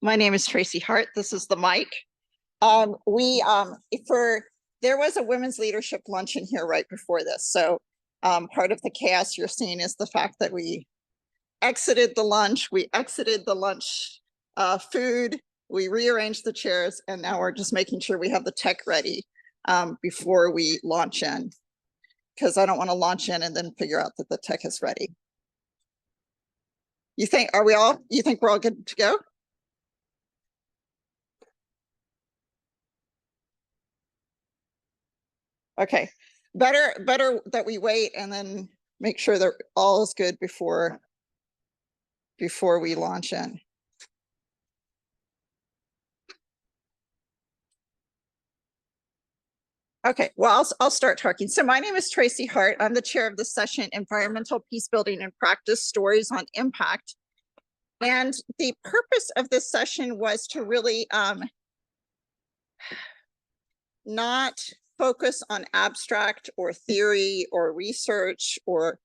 My name is Tracy Hart. This is the mic. There was a women's leadership luncheon here right before this. So part of the chaos you're seeing is the fact that we exited the lunch, food, we rearranged the chairs, and now we're just making sure we have the tech ready before we launch in, because I don't want to launch in and then figure out that the tech is ready. You think we're all good to go? Okay, better that we wait and then make sure that all is good before we launch in. Okay, well, I'll start talking. So my name is Tracy Hart. I'm the chair of the session, Environmental Peacebuilding and Practice, Stories on Impact. And the purpose of this session was to really not focus on abstract or theory or research or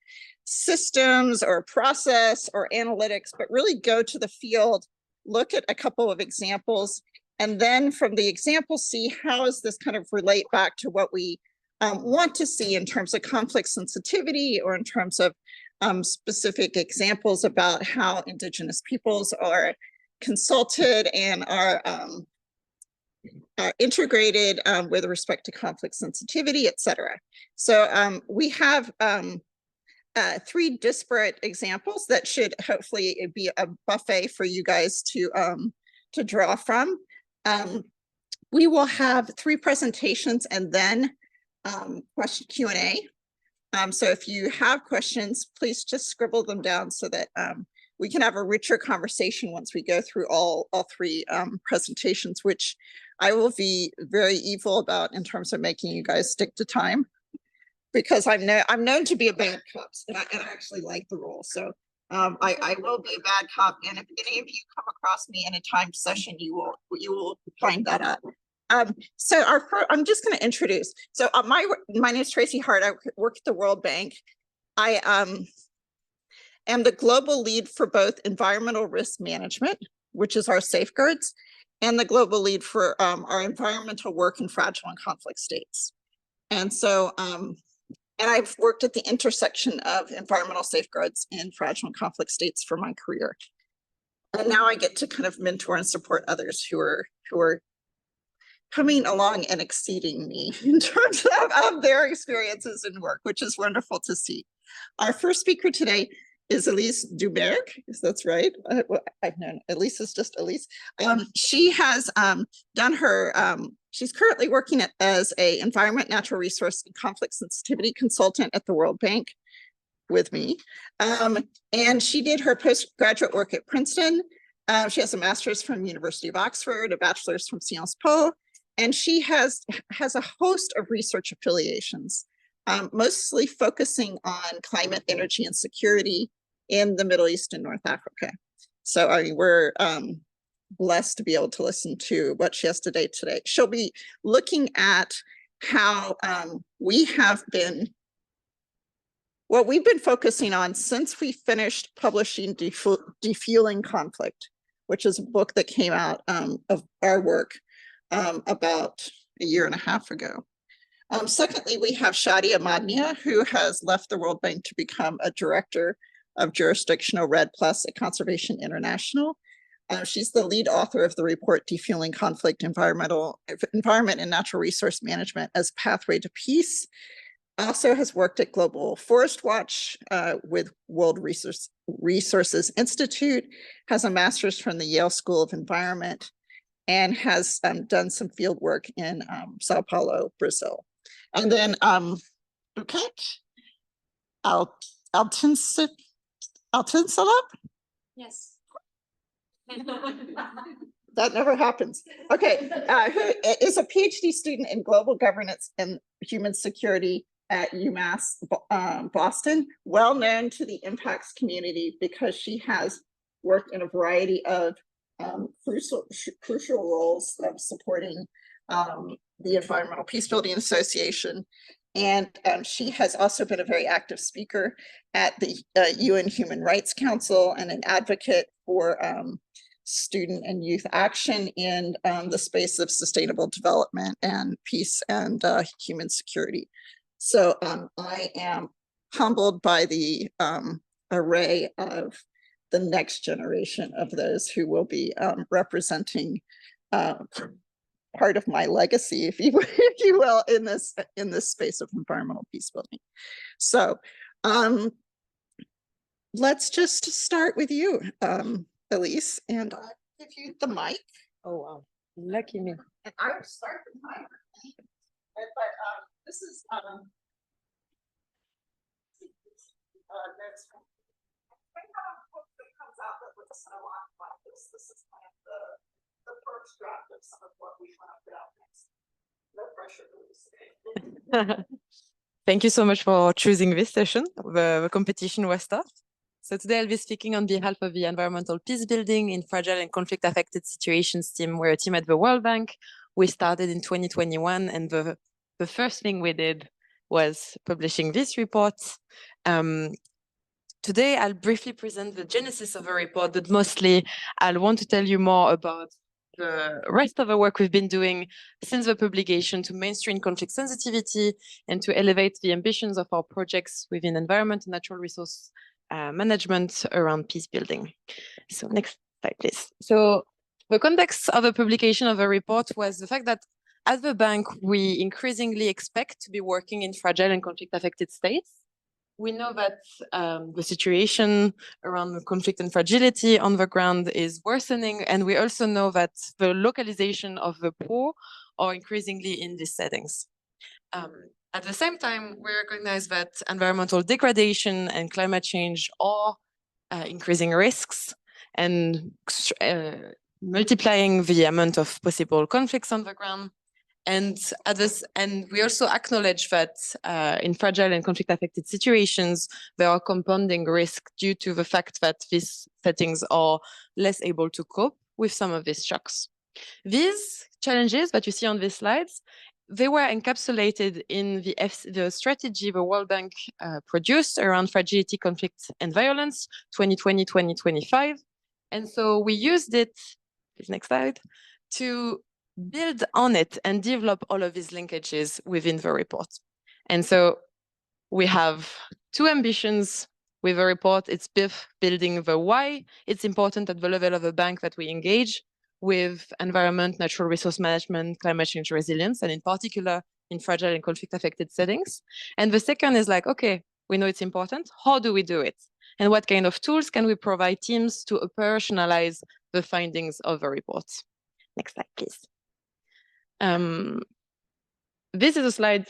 systems or process or analytics, but really go to the field, look at a couple of examples, and then from the examples, see how does this kind of relate back to what we want to see in terms of conflict sensitivity or in terms of specific examples about how Indigenous peoples are consulted and are integrated with respect to conflict sensitivity, et cetera. So we have 3 disparate examples that should hopefully be a buffet for you guys to draw from. We will have 3 presentations and then question Q&A. So if you have questions, please just scribble them down so that we can have a richer conversation once we go through all 3 presentations, which I will be very evil about in terms of making you guys stick to time, because I'm known to be a bad cop, and I actually like the role. So I will be a bad cop, and if any of you come across me in a timed session, you will find that out. So I'm just going to introduce. So my name is Tracy Hart. I work at the World Bank. I am the global lead for both environmental risk management, which is our safeguards, and the global lead for our environmental work in fragile and conflict states. And so, and I've worked at the intersection of environmental safeguards and fragile and conflict states for my career. And now I get to kind of mentor and support others who are coming along and exceeding me in terms of their experiences and work, which is wonderful to see. Our first speaker today is Elise Duberg, if that's right. I've known Elise is just Elise. She has done her, she's currently working as a environment, natural resource, and conflict sensitivity consultant at the World Bank with me. And she did her postgraduate work at Princeton. She has a master's from University of Oxford, a bachelor's from Sciences Po, and she has a host of research affiliations, mostly focusing on climate, energy, and security in the Middle East and North Africa. So I mean, we're blessed to be able to listen to what she has to say today. She'll be looking at how what we've been focusing on since we finished publishing Defueling Conflict, which is a book that came out of our work about a year and a half ago. Secondly, we have Shadia Madnia, who has left the World Bank to become a director of jurisdictional RED+ at Conservation International. She's the lead author of the report Defueling Conflict, Environment and Natural Resource Management as Pathway to Peace. Also has worked at Global Forest Watch with World Resources Institute, has a master's from the Yale School of Environment, and has done some field work in Sao Paulo, Brazil. And then Bukit Altinsalap? Yes. That never happens. Okay, who is a PhD student in global governance and human security at UMass Boston, well known to the impacts community because she has worked in a variety of crucial roles of supporting the Environmental Peacebuilding Association. And she has also been a very active speaker at the UN Human Rights Council and an advocate for student and youth action in the space of sustainable development and peace and human security. So I am humbled by the array of the next generation of those who will be representing part of my legacy, if you will, in this space of environmental peace building. So let's just start with you, Elise, and I'll give you the mic. Oh wow, lucky me. And I will start with my but this is there's a book that comes out that looks a lot like this. This is kind of the first draft of some of what we want to put out next. No pressure, Elise. Thank you so much for choosing this session. The competition was tough. So today I'll be speaking on behalf of the Environmental Peace Building in Fragile and Conflict Affected Situations team. We're a team at the World Bank. We started in 2021, and the first thing we did was publishing this report. Today I'll briefly present the genesis of the report, but mostly I'll want to tell you more about the rest of the work we've been doing since the publication to mainstream conflict sensitivity and to elevate the ambitions of our projects within environment and natural resource management around peace building. So next slide, please. So the context of the publication of the report was the fact that at the bank, we increasingly expect to be working in fragile and conflict affected states. We know that the situation around the conflict and fragility on the ground is worsening, and we also know that the localization of the poor are increasingly in these settings. At the same time, we recognize that environmental degradation and climate change are increasing risks and multiplying the amount of possible conflicts on the ground. And we also acknowledge that in fragile and conflict-affected situations, there are compounding risks due to the fact that these settings are less able to cope with some of these shocks. These challenges that you see on these slides, they were encapsulated in the strategy the World Bank produced around fragility, conflict, and violence, 2020-2025. And so we used it, please next slide, to build on it and develop all of these linkages within the report. And so we have two ambitions with the report. It's building the why it's important at the level of the bank that we engage with environment, natural resource management, climate change resilience, and in particular in fragile and conflict affected settings. And the second is like, okay, we know it's important. How do we do it? And what kind of tools can we provide teams to operationalize the findings of the report? Next slide, please. This is a slide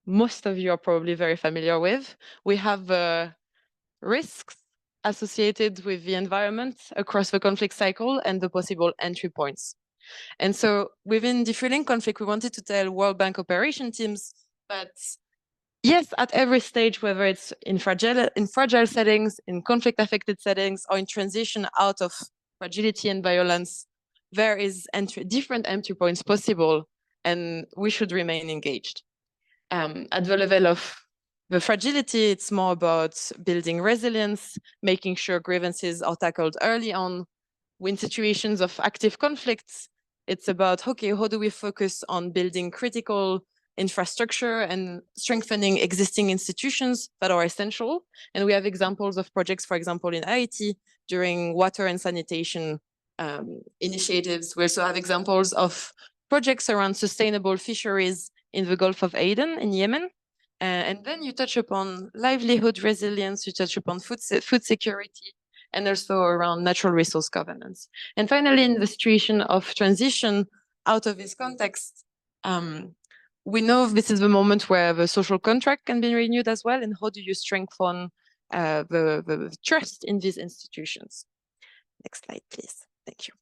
most of you are probably very familiar with. We have risks associated with the environment across the conflict cycle and the possible entry points. And so within Defueling Conflict, we wanted to tell World Bank operation teams that yes, at every stage, whether it's in fragile settings, in conflict-affected settings, or in transition out of fragility and violence, there is different entry points possible, and we should remain engaged. At the level of the fragility, it's more about building resilience, making sure grievances are tackled early on. In situations of active conflicts, it's about, okay, how do we focus on building critical infrastructure and strengthening existing institutions that are essential? And we have examples of projects, for example, in Haiti during water and sanitation initiatives. We also have examples of projects around sustainable fisheries in the Gulf of Aden in Yemen. And then you touch upon livelihood resilience, you touch upon food security, and also around natural resource governance. And finally, in the situation of transition out of this context, we know this is the moment where the social contract can be renewed as well, and how do you strengthen the trust in these institutions? Next slide, please. Thank you.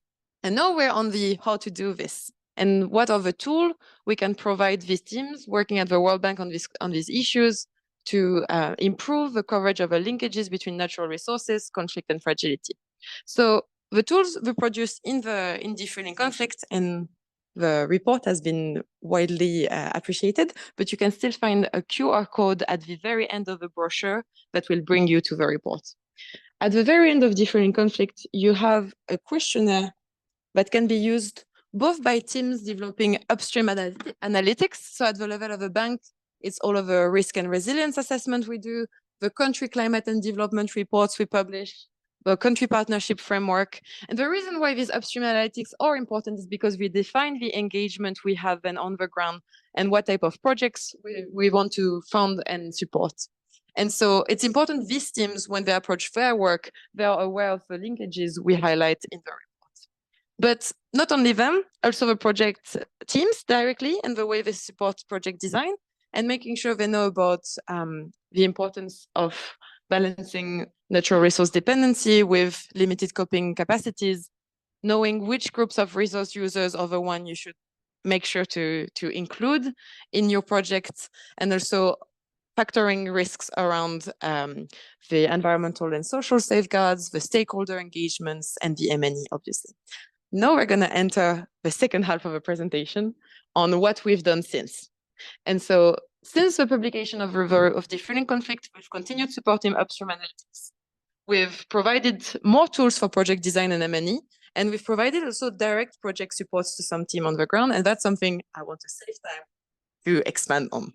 And now we're on the how to do this. And what are the tools we can provide these teams working at the World Bank on these issues to improve the coverage of the linkages between natural resources, conflict, and fragility. So the tools we produce in Defueling Conflict, and the report has been widely appreciated, but you can still find a QR code at the very end of the brochure that will bring you to the report. At the very end of differing conflict, you have a questionnaire that can be used both by teams developing upstream analytics. So at the level of a bank, it's all of the risk and resilience assessment we do, the country climate and development reports we publish, the country partnership framework. And the reason why these upstream analytics are important is because we define the engagement we have then on the ground and what type of projects we want to fund and support. And so it's important these teams, when they approach their work, they are aware of the linkages we highlight in the report. But not only them, also the project teams directly and the way they support project design and making sure they know about the importance of balancing natural resource dependency with limited coping capacities, knowing which groups of resource users are the one you should make sure to include in your projects, and also factoring risks around the environmental and social safeguards, the stakeholder engagements, and the M&E, obviously. Now we're going to enter the second half of the presentation on what we've done since. And so since the publication of River of Differing Conflict, we've continued supporting upstream analytics. We've provided more tools for project design and M&E, and we've provided also direct project supports to some team on the ground, and that's something I want to save time to expand on.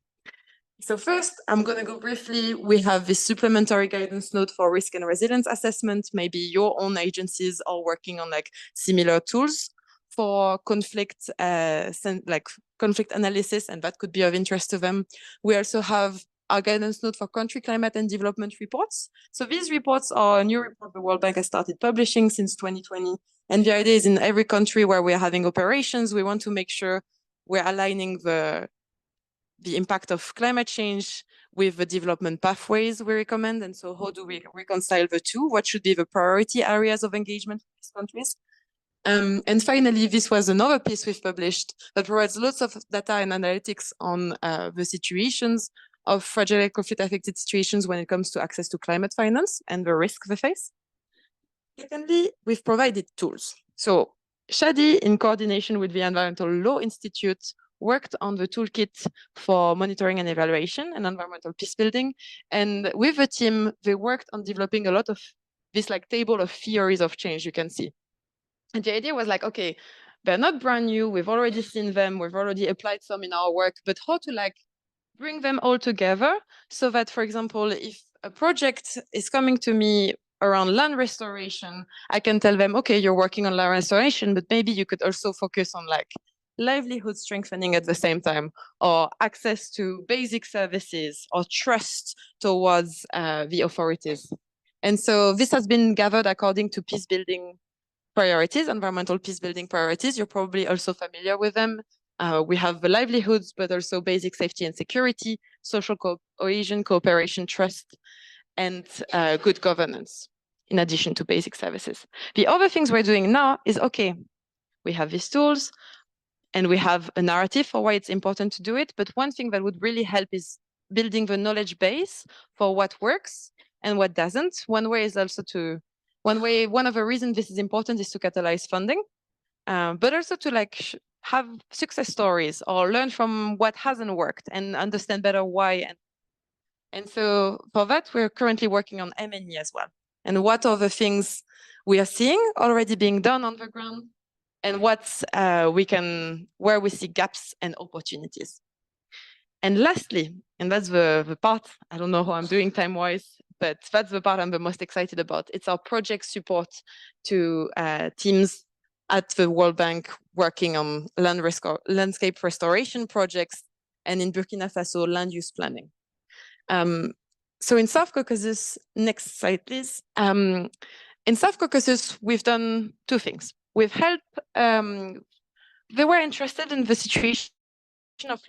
So first, I'm going to go briefly. We have this supplementary guidance note for risk and resilience assessment. Maybe your own agencies are working on like similar tools for conflict, conflict analysis, and that could be of interest to them. We also have our guidance note for country climate and development reports. So these reports are a new report the World Bank has started publishing since 2020. And the idea is in every country where we're having operations, we want to make sure we're aligning the impact of climate change with the development pathways we recommend. And so how do we reconcile the two? What should be the priority areas of engagement for these countries? And finally, this was another piece we've published that provides lots of data and analytics on the situations of fragile conflict-affected situations when it comes to access to climate finance and the risk they face. Secondly, we've provided tools. So Shadi, in coordination with the Environmental Law Institute, worked on the toolkit for monitoring and evaluation and environmental peace building. And with the team, they worked on developing a lot of this like table of theories of change you can see. And the idea was like, okay, they're not brand new. We've already seen them. We've already applied some in our work, but how to like bring them all together so that, for example, if a project is coming to me around land restoration, I can tell them, okay, you're working on land restoration, but maybe you could also focus on like livelihood strengthening at the same time, or access to basic services, or trust towards the authorities. And so this has been gathered according to peace building priorities, environmental peace building priorities. You're probably also familiar with them. We have the livelihoods, but also basic safety and security, social cohesion, cooperation, trust, and good governance, in addition to basic services. The other things we're doing now is, okay, we have these tools, and we have a narrative for why it's important to do it. But one thing that would really help is building the knowledge base for what works and what doesn't. One way is also one of the reasons this is important is to catalyze funding, but also to like have success stories or learn from what hasn't worked and understand better why. And so for that, we're currently working on M&E as well. And what are the things we are seeing already being done on the ground, and what's where we see gaps and opportunities. And lastly, and that's the part, I don't know how I'm doing time-wise, but that's the part I'm the most excited about. It's our project support to teams at the World Bank working on landscape restoration projects, and in Burkina Faso, land use planning. So in South Caucasus, next slide, please. In South Caucasus, we've done two things. We've helped, they were interested in the situation of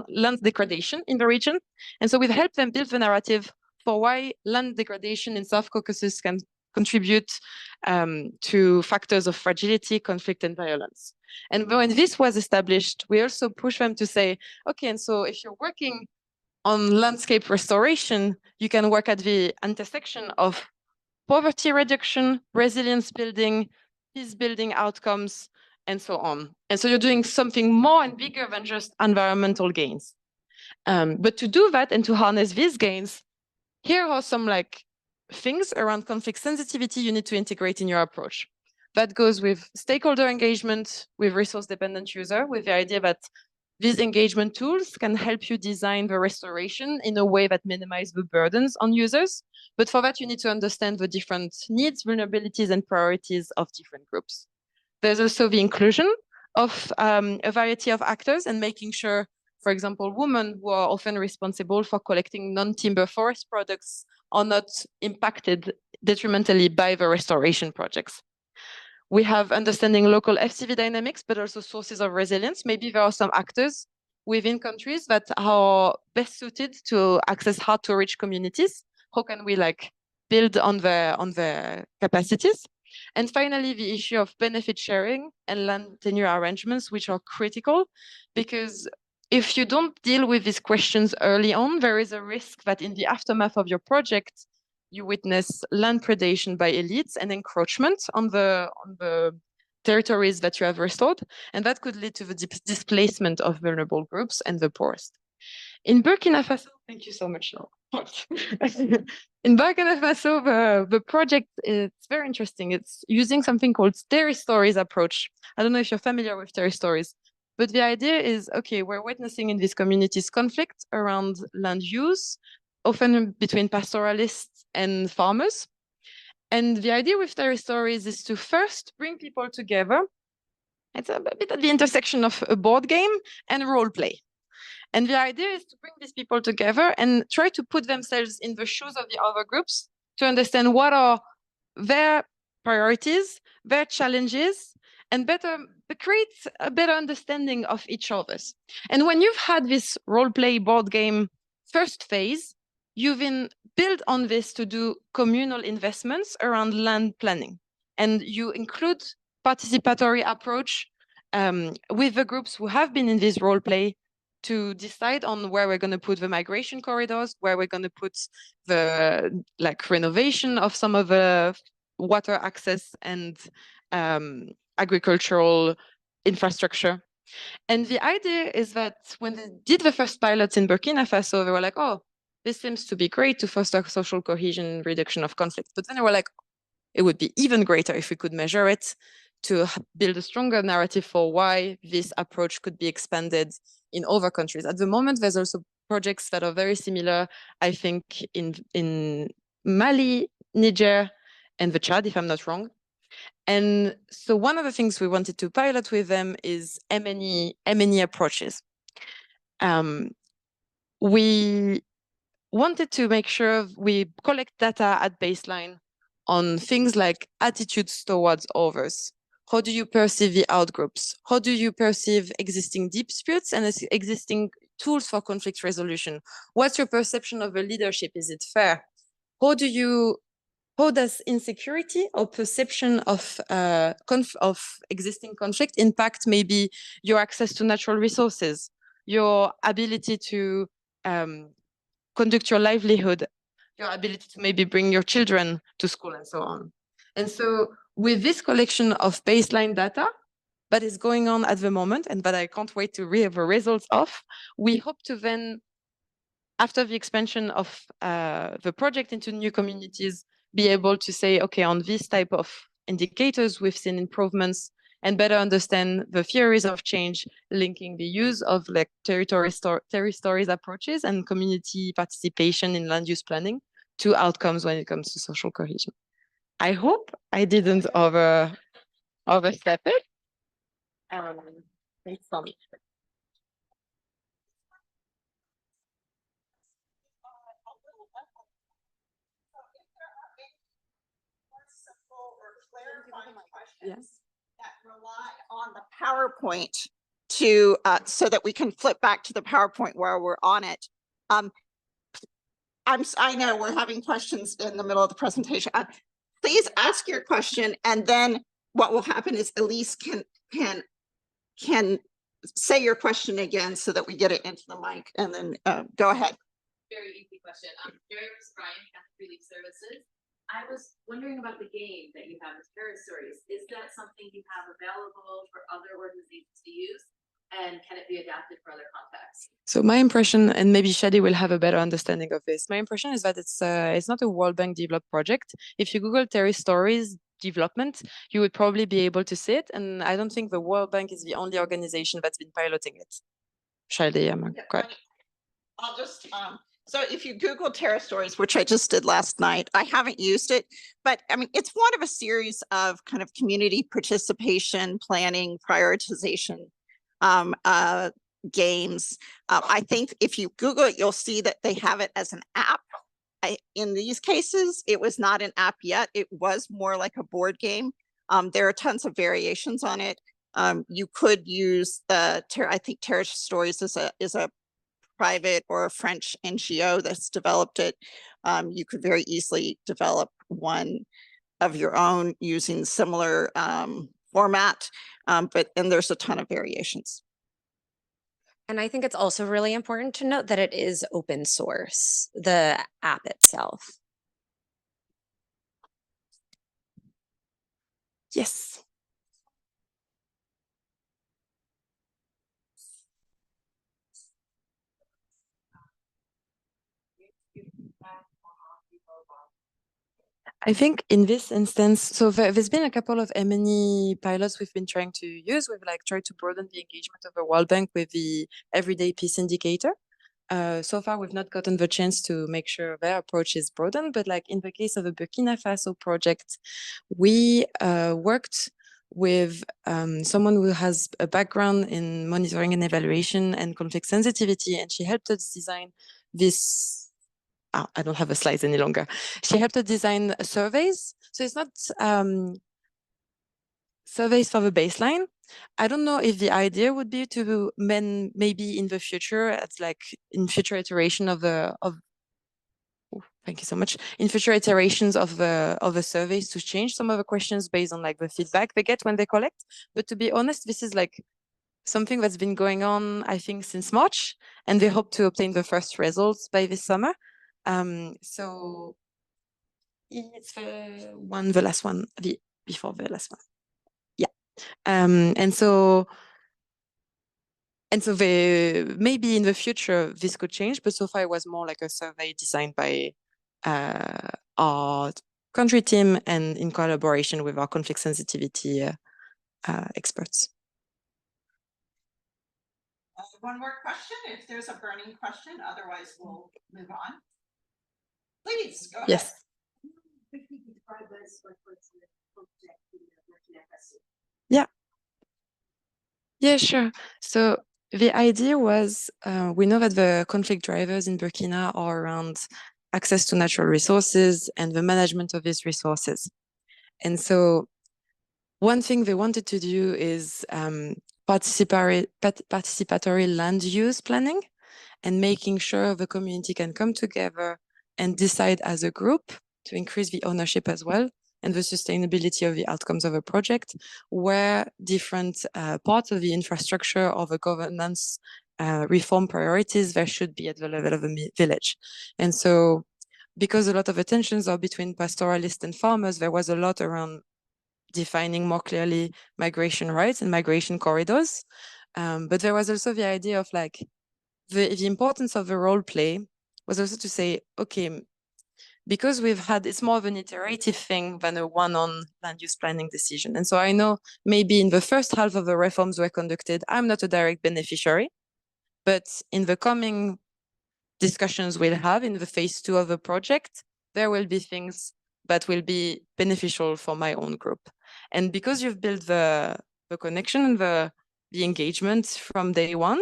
land degradation in the region. And so we've helped them build the narrative for why land degradation in South Caucasus can contribute to factors of fragility, conflict, and violence. And when this was established, we also pushed them to say, okay, and so if you're working on landscape restoration, you can work at the intersection of poverty reduction, resilience building, peace building outcomes, and so on. And so you're doing something more and bigger than just environmental gains. But to do that and to harness these gains, here are some like things around conflict sensitivity you need to integrate in your approach. That goes with stakeholder engagement, with resource-dependent user, with the idea that these engagement tools can help you design the restoration in a way that minimizes the burdens on users. But for that, you need to understand the different needs, vulnerabilities, and priorities of different groups. There's also the inclusion of a variety of actors and making sure, for example, women who are often responsible for collecting non-timber forest products are not impacted detrimentally by the restoration projects. We have understanding local FCV dynamics, but also sources of resilience. Maybe there are some actors within countries that are best suited to access hard to reach communities. How can we build on the capacities? And finally, the issue of benefit sharing and land tenure arrangements, which are critical, because if you don't deal with these questions early on, there is a risk that in the aftermath of your project, you witness land predation by elites and encroachment on the territories that you have restored, and that could lead to the displacement of vulnerable groups and the poorest. In Burkina Faso, thank you so much. In Burkina Faso, the project is very interesting. It's using something called stories approach. I don't know if you're familiar with stories, but the idea is, okay, we're witnessing in these communities conflict around land use, often between pastoralists and farmers. And the idea with stories is to first bring people together. It's a bit at the intersection of a board game and role play. And the idea is to bring these people together and try to put themselves in the shoes of the other groups to understand what are their priorities, their challenges, and create a better understanding of each other's. And when you've had this role play board game first phase, you then build on this to do communal investments around land planning. And you include participatory approach with the groups who have been in this role play to decide on where we're going to put the migration corridors, where we're going to put the renovation of some of the water access and agricultural infrastructure. And the idea is that when they did the first pilots in Burkina Faso, they were like, oh, this seems to be great to foster social cohesion, reduction of conflict. But then they were like, it would be even greater if we could measure it to build a stronger narrative for why this approach could be expanded in other countries. At the moment, there's also projects that are very similar, I think, in Mali, Niger, and the Chad, if I'm not wrong. And so one of the things we wanted to pilot with them is M&E approaches. We wanted to make sure we collect data at baseline on things like attitudes towards others. How do you perceive the outgroups? How do you perceive existing disputes and existing tools for conflict resolution? What's your perception of the leadership? Is it fair? How does insecurity or perception of existing conflict impact maybe your access to natural resources, your ability to conduct your livelihood, your ability to maybe bring your children to school and so on. And so with this collection of baseline data that is going on at the moment and that I can't wait to read the results of, we hope to then, after the expansion of the project into new communities, be able to say, okay, on this type of indicators, we've seen improvements and better understand the theories of change, linking the use of territory stories approaches and community participation in land use planning to outcomes when it comes to social cohesion. I hope I didn't overstep it. Thanks so much. Yes. That rely on the PowerPoint to so that we can flip back to the PowerPoint where we're on it. I know we're having questions in the middle of the presentation. Please ask your question, and then what will happen is Elise can say your question again so that we get it into the mic, and then go ahead. Very easy question. Jerry Ryan, Catholic Relief Services. I was wondering about the game that you have with Terror Stories. Is that something you have available for other organizations to use? And can it be adapted for other contexts? So my impression, and maybe Shadi will have a better understanding of this. My impression is that it's not a World Bank developed project. If you Google Terry Stories development, you would probably be able to see it. And I don't think the World Bank is the only organization that's been piloting it. Shadi, am I correct? I'll just, so if you Google Terra Stories, which I just did last night, I haven't used it, but I mean, it's one of a series of kind of community participation, planning, prioritization games. I think if you Google it, you'll see that they have it as an app. In these cases, it was not an app yet. It was more like a board game. There are tons of variations on it. You could use I think Terra Stories is a private or a French NGO that's developed it. You could very easily develop one of your own using similar format, and there's a ton of variations. And I think it's also really important to note that it is open source, the app itself. Yes. I think in this instance, so there's been a couple of M&E pilots we've been trying to use. We've like tried to broaden the engagement of the World Bank with the Everyday Peace Indicator. So far, we've not gotten the chance to make sure their approach is broadened, but like in the case of the Burkina Faso project, we worked with someone who has a background in monitoring and evaluation and conflict sensitivity, and she helped us design this. I don't have the slides any longer. She helped us design surveys. So it's not surveys for the baseline. I don't know if the idea would be to maybe in the future, it's like in future iteration of thank you so much. In future iterations of the surveys to change some of the questions based on like the feedback they get when they collect. But to be honest, this is like something that's been going on, I think, since March, and they hope to obtain the first results by this summer. So it's the last one, before the last one. Yeah. And so maybe in the future this could change, but so far it was more like a survey designed by our country team and in collaboration with our conflict sensitivity experts. One more question, if there's a burning question, otherwise we'll move on. Please, go ahead. Yes. Yeah. Yeah, sure. So the idea was, we know that the conflict drivers in Burkina are around access to natural resources and the management of these resources. And so one thing they wanted to do is participatory land use planning and making sure the community can come together and decide as a group to increase the ownership as well and the sustainability of the outcomes of a project, where different parts of the infrastructure or the governance reform priorities there should be at the level of a village. And so because a lot of attentions are between pastoralists and farmers, there was a lot around defining more clearly migration rights and migration corridors. But there was also the idea of like the importance of the role play was also to say, okay, because it's more of an iterative thing than a one-on land use planning decision. And so I know maybe in the first half of the reforms were conducted, I'm not a direct beneficiary, but in the coming discussions we'll have in the phase 2 of the project, there will be things that will be beneficial for my own group. And because you've built the connection and the engagement from day one,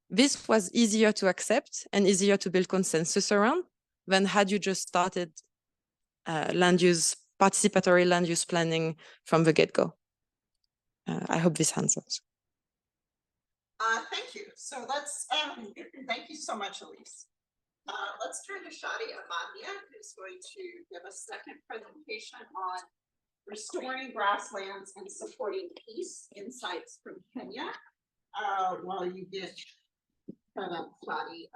this was easier to accept and easier to build consensus around than had you just started participatory land use planning from the get-go. I hope this answers. Thank you. So let's, thank you so much, Elise. Let's turn to Shadi Amadia, who's going to give a second presentation on restoring grasslands and supporting peace insights from Kenya. While you get set up, Shadi,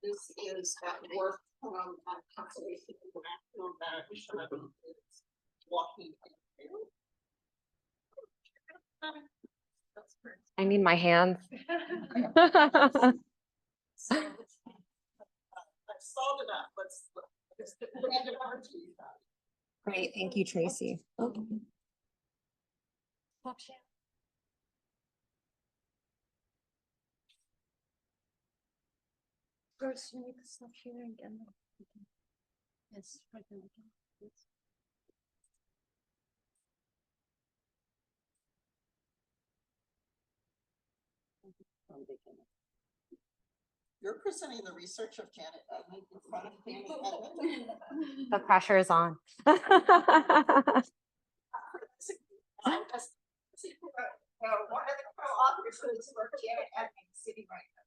this is work from Conservation International that Shadi is walking into. I need my hands. I've stalled enough. Let's hand it over to you. Great, thank you, Tracy. Okay. First, you need to stop sharing again. Yes, right now. You're presenting the research of Janet Edmond in front of Janet Edmond. The pressure is on. One of the co-authors was for Janet Edmond sitting right now.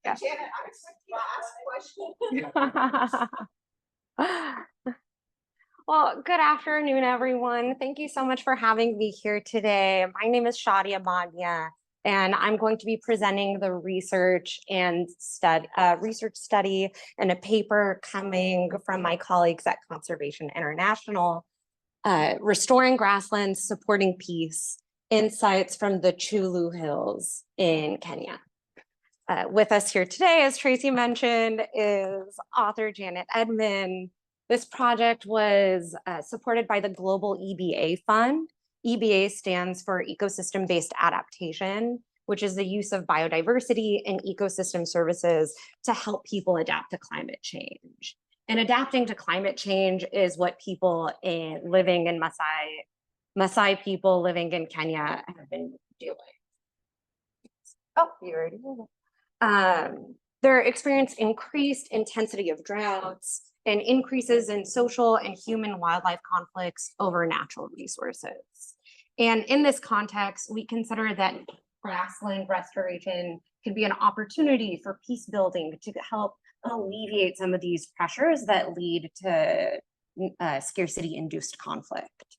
Yeah. Janet, I expect you to ask questions. Well, good afternoon, everyone. Thank you so much for having me here today. My name is Shadia Mania, and I'm going to be presenting the research study and a paper coming from my colleagues at Conservation International, Restoring Grasslands, Supporting Peace, Insights from the Chulu Hills in Kenya. With us here today, as Tracy mentioned, is author Janet Edmond. This project was supported by the Global EBA Fund. EBA stands for Ecosystem-Based Adaptation, which is the use of biodiversity and ecosystem services to help people adapt to climate change. And adapting to climate change is what people living in Maasai people living in Kenya have been doing. Oh, you already know that. They're experienced increased intensity of droughts and increases in social and human wildlife conflicts over natural resources. And in this context, we consider that grassland restoration could be an opportunity for peace building to help alleviate some of these pressures that lead to scarcity-induced conflict.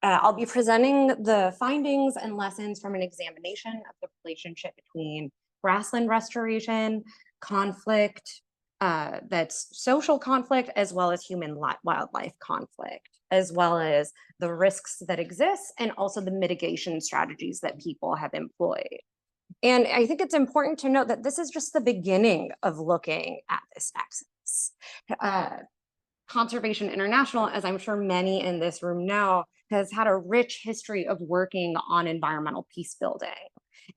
I'll be presenting the findings and lessons from an examination of the relationship between grassland restoration, conflict, that's social conflict, as well as human wildlife conflict, as well as the risks that exist and also the mitigation strategies that people have employed. And I think it's important to note that this is just the beginning of looking at this nexus. Conservation International, as I'm sure many in this room know, has had a rich history of working on environmental peace building.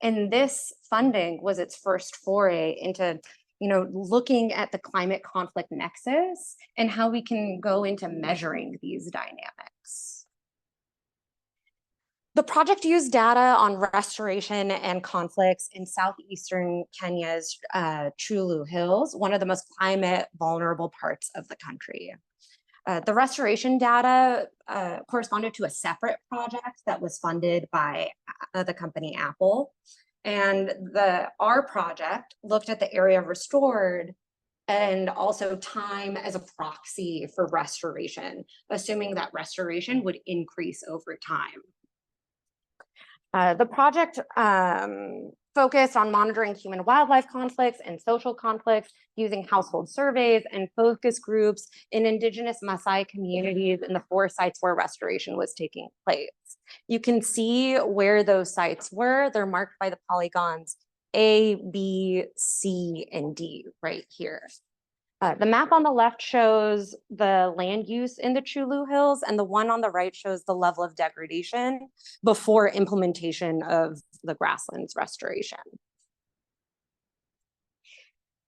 And this funding was its first foray into looking at the climate conflict nexus and how we can go into measuring these dynamics. The project used data on restoration and conflicts in southeastern Kenya's Chulu Hills, one of the most climate vulnerable parts of the country. The restoration data corresponded to a separate project that was funded by the company Apple. And our project looked at the area restored and also time as a proxy for restoration, assuming that restoration would increase over time. The project focused on monitoring human wildlife conflicts and social conflicts using household surveys and focus groups in indigenous Maasai communities in the 4 sites where restoration was taking place. You can see where those sites were. They're marked by the polygons A, B, C, and D right here. The map on the left shows the land use in the Chulu Hills, and the one on the right shows the level of degradation before implementation of the grasslands restoration.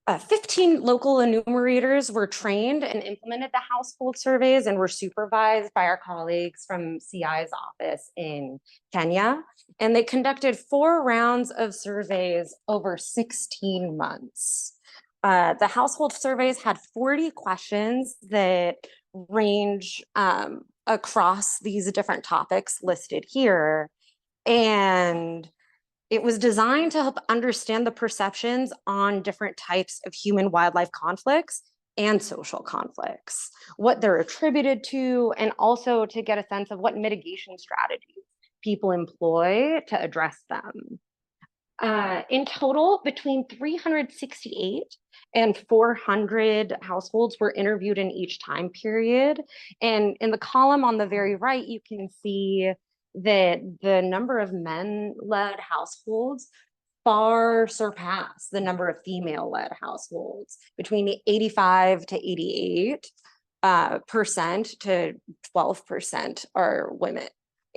15 local enumerators were trained and implemented the household surveys and were supervised by our colleagues from CI's office in Kenya. And they conducted 4 rounds of surveys over 16 months. The household surveys had 40 questions that range across these different topics listed here. And it was designed to help understand the perceptions on different types of human wildlife conflicts and social conflicts, what they're attributed to, and also to get a sense of what mitigation strategies people employ to address them. In total, between 368 and 400 households were interviewed in each time period. And in the column on the very right, you can see that the number of men-led households far surpass the number of female-led households, between 85 to 88 percent to 12% are women.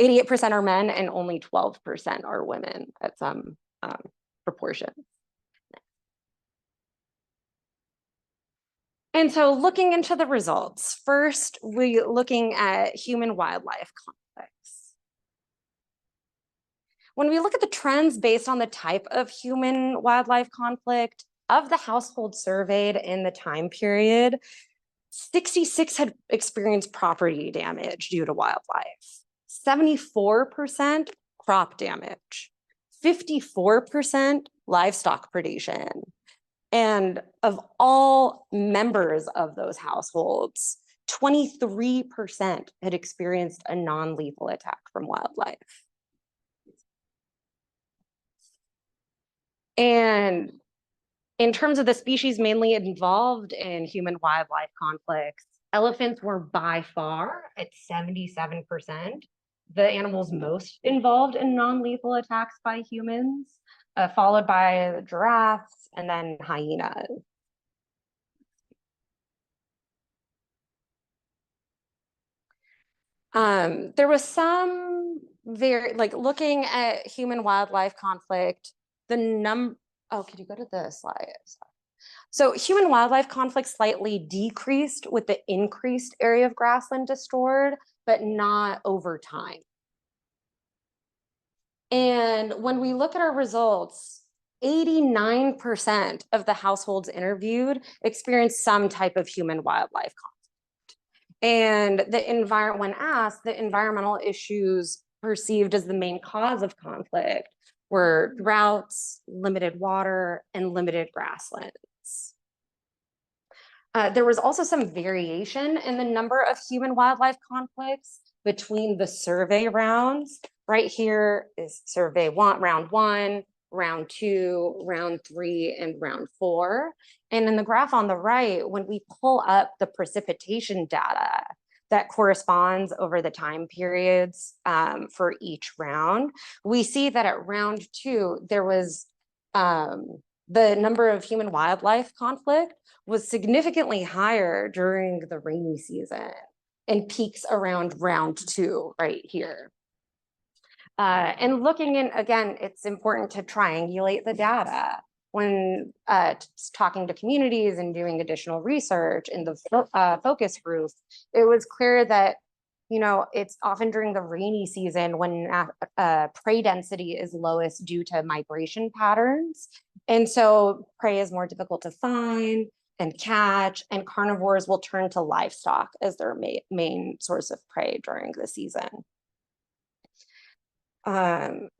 88% are men and only 12% are women at some proportion. And so looking into the results, first, we're looking at human-wildlife conflicts. When we look at the trends based on the type of human-wildlife conflict of the households surveyed in the time period, 66 had experienced property damage due to wildlife, 74% crop damage, 54% livestock predation. And of all members of those households, 23% had experienced a non-lethal attack from wildlife. And in terms of the species mainly involved in human-wildlife conflicts, elephants were by far at 77%, the animals most involved in non-lethal attacks by humans, followed by giraffes and then hyenas. There was some looking at human-wildlife conflict, oh, could you go to the slide? So human-wildlife conflict slightly decreased with the increased area of grassland restored, but not over time. And when we look at our results, 89% of the households interviewed experienced some type of human-wildlife conflict. And when asked, the environmental issues perceived as the main cause of conflict were droughts, limited water, and limited grasslands. There was also some variation in the number of human-wildlife conflicts between the survey rounds. Right here is survey round one, round two, round three, and round four. And in the graph on the right, when we pull up the precipitation data that corresponds over the time periods for each round, we see that at round two, there was the number of human-wildlife conflict was significantly higher during the rainy season and peaks around round two right here. And looking in, again, it's important to triangulate the data when talking to communities and doing additional research in the focus group. It was clear that, you know, it's often during the rainy season when prey density is lowest due to migration patterns. And so prey is more difficult to find and catch, and carnivores will turn to livestock as their main source of prey during the season. But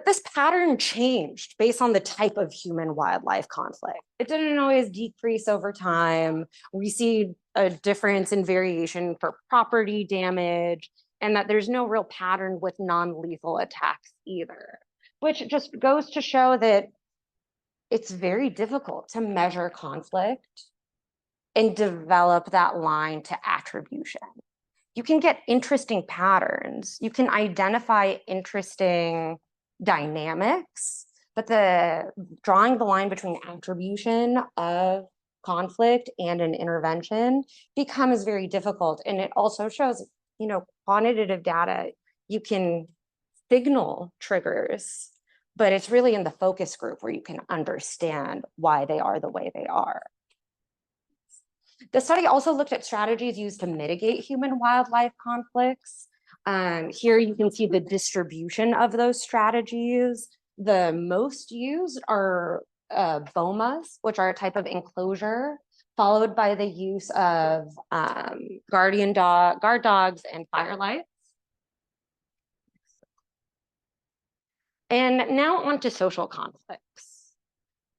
this pattern changed based on the type of human-wildlife conflict. It didn't always decrease over time. We see a difference in variation for property damage, and that there's no real pattern with non-lethal attacks either, which just goes to show that it's very difficult to measure conflict and develop that line to attribution. You can get interesting patterns, you can identify interesting dynamics, but drawing the line between attribution of conflict and an intervention becomes very difficult. And it also shows, you know, quantitative data, you can signal triggers, but it's really in the focus group where you can understand why they are the way they are. The study also looked at strategies used to mitigate human-wildlife conflicts. Here you can see the distribution of those strategies. The most used are bomas, which are a type of enclosure, followed by the use of guard dogs and firelights. And now on to social conflicts.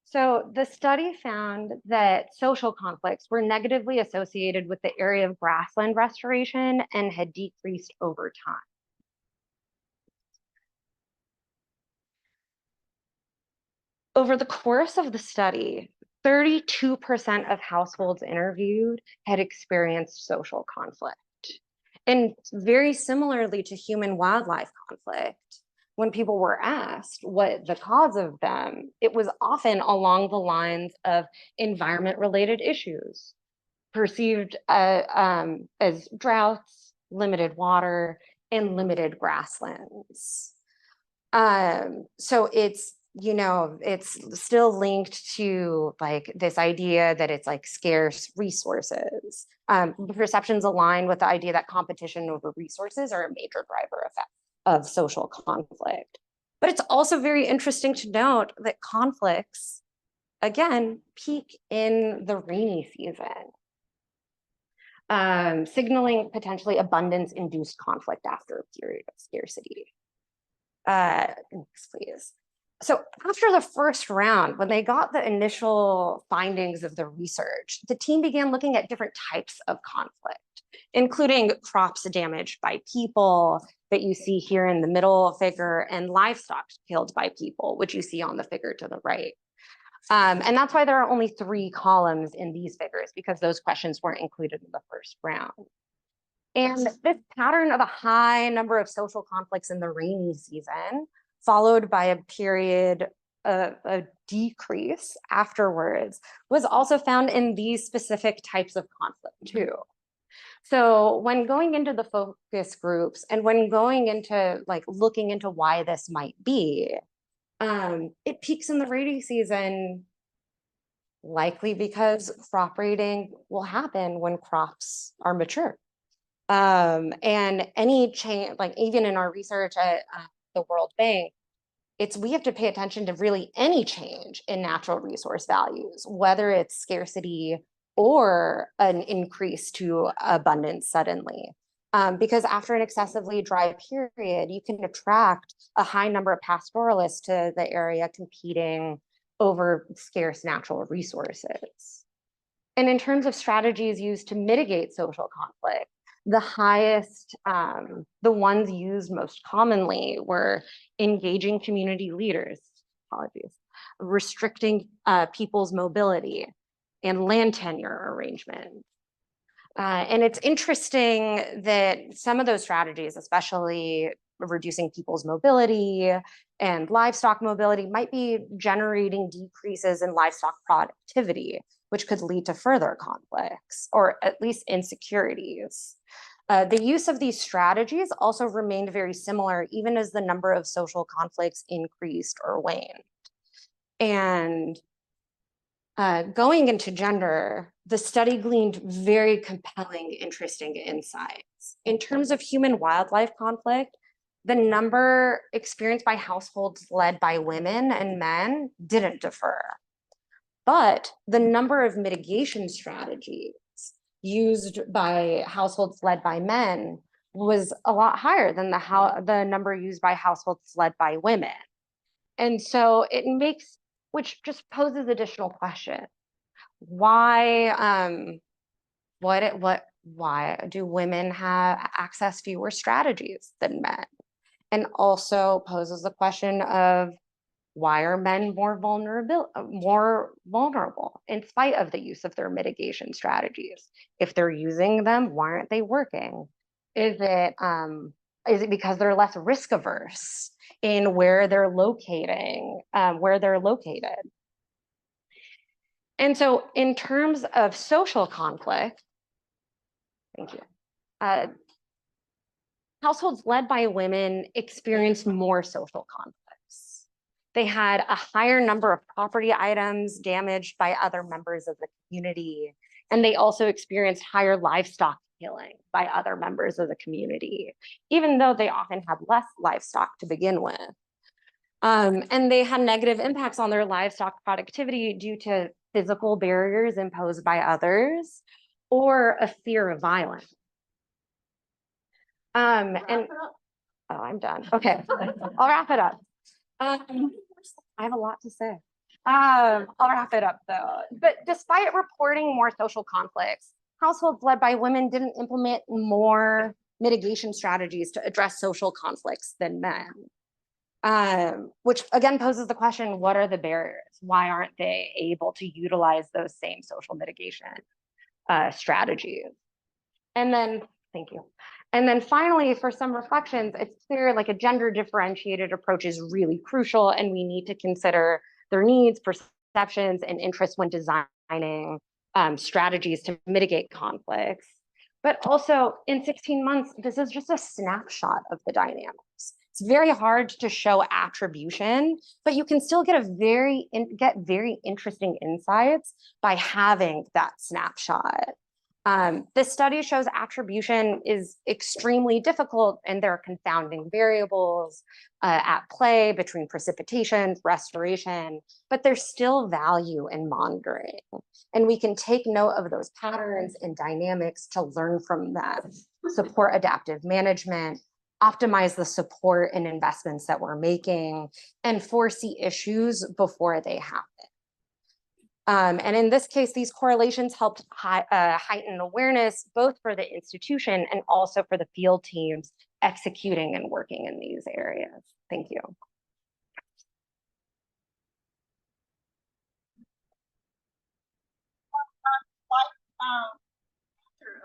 So the study found that social conflicts were negatively associated with the area of grassland restoration and had decreased over time. Over the course of the study, 32% of households interviewed had experienced social conflict. And very similarly to human-wildlife conflict, when people were asked what the cause of them, it was often along the lines of environment-related issues, perceived as droughts, limited water, and limited grasslands. So it's, you know, it's still linked to like this idea that it's like scarce resources. Perceptions align with the idea that competition over resources are a major driver effect of social conflict. But it's also very interesting to note that conflicts, again, peak in the rainy season, signaling potentially abundance-induced conflict after a period of scarcity. Next, please. So after the first round, when they got the initial findings of the research, the team began looking at different types of conflict, including crops damaged by people that you see here in the middle figure, and livestock killed by people, which you see on the figure to the right. And that's why there are only 3 columns in these figures, because those questions weren't included in the first round. And this pattern of a high number of social conflicts in the rainy season, followed by a period of a decrease afterwards, was also found in these specific types of conflict too. So when going into the focus groups and when going into like looking into why this might be, it peaks in the rainy season, likely because crop raiding will happen when crops are mature. And any change, like even in our research at the World Bank, we have to pay attention to really any change in natural resource values, whether it's scarcity or an increase to abundance suddenly. Because after an excessively dry period, you can attract a high number of pastoralists to the area competing over scarce natural resources. And in terms of strategies used to mitigate social conflict, the highest, the ones used most commonly were engaging community leaders, restricting people's mobility, and land tenure arrangement. And it's interesting that some of those strategies, especially reducing people's mobility and livestock mobility, might be generating decreases in livestock productivity, which could lead to further conflicts or at least insecurities. The use of these strategies also remained very similar, even as the number of social conflicts increased or waned. And going into gender, the study gleaned very compelling, interesting insights. In terms of human-wildlife conflict, the number experienced by households led by women and men didn't differ. But the number of mitigation strategies used by households led by men was a lot higher than the number used by households led by women. And so it makes, which just poses additional questions. Why do women have access fewer strategies than men? And also poses the question of why are men more vulnerable in spite of the use of their mitigation strategies? If they're using them, why aren't they working? Is it because they're less risk averse in where they're located? And so in terms of social conflict, thank you. Households led by women experienced more social conflicts. They had a higher number of property items damaged by other members of the community, and they also experienced higher livestock killing by other members of the community, even though they often had less livestock to begin with. And they had negative impacts on their livestock productivity due to physical barriers imposed by others or a fear of violence. Oh, I'm done. Okay, I'll wrap it up. I have a lot to say. I'll wrap it up though. But despite reporting more social conflicts, households led by women didn't implement more mitigation strategies to address social conflicts than men. which again poses the question, what are the barriers? Why aren't they able to utilize those same social mitigation strategies? And then, thank you. And then finally, for some reflections, it's clear like a gender differentiated approach is really crucial, and we need to consider their needs, perceptions, and interests when designing strategies to mitigate conflicts. But also in 16 months, this is just a snapshot of the dynamics. It's very hard to show attribution, but you can still get very interesting insights by having that snapshot. This study shows attribution is extremely difficult, and there are confounding variables at play between precipitation, restoration, but there's still value in monitoring. And we can take note of those patterns and dynamics to learn from them, support adaptive management, optimize the support and investments that we're making, and foresee issues before they happen. And in this case, these correlations helped heighten awareness, both for the institution and also for the field teams executing and working in these areas. Thank you.